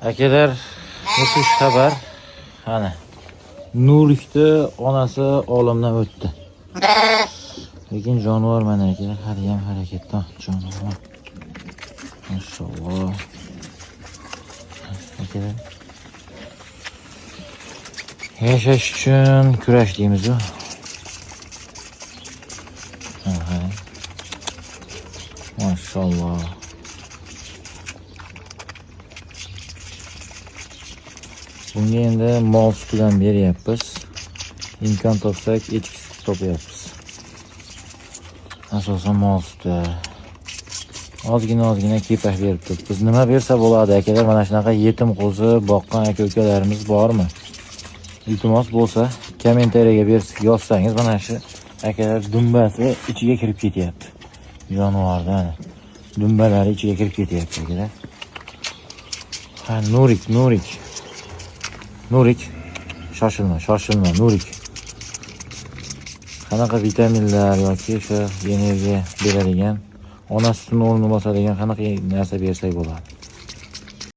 Akalar, mutlaq xabar. Ana. Nurikni onasi olamdan o'tdi. Lekin jonivor mana akalar, hali ham harakatda jonivor. Maşallah. Akalar. Yashash uchun kurashdaymiz u. Maşallah. Bunga endi mol sutidan beryapmiz. İmkon topsak echki suti topyapmiz. Asosan mol suti. Ozgina kepak berib turibmiz. Nima bersa bo'ladi akalar? Mana shunaqa yetim qo'zi boqqan aka-ukalarimiz bormi? Iltimos bo'lsa, kommentariyaga yozsangiz, mana shu akalar dumbasi ichiga kirib ketyapti. Jonivordan dumbalari ichiga kirib ketyapti akalar. Ha, Nurik. Shoshilma, Nurik. Qanaqa vitaminlar yoki o'sha energiya beradigan, ona sutini o'rnini bosadigan qanaqa narsa bersak bo'ladi?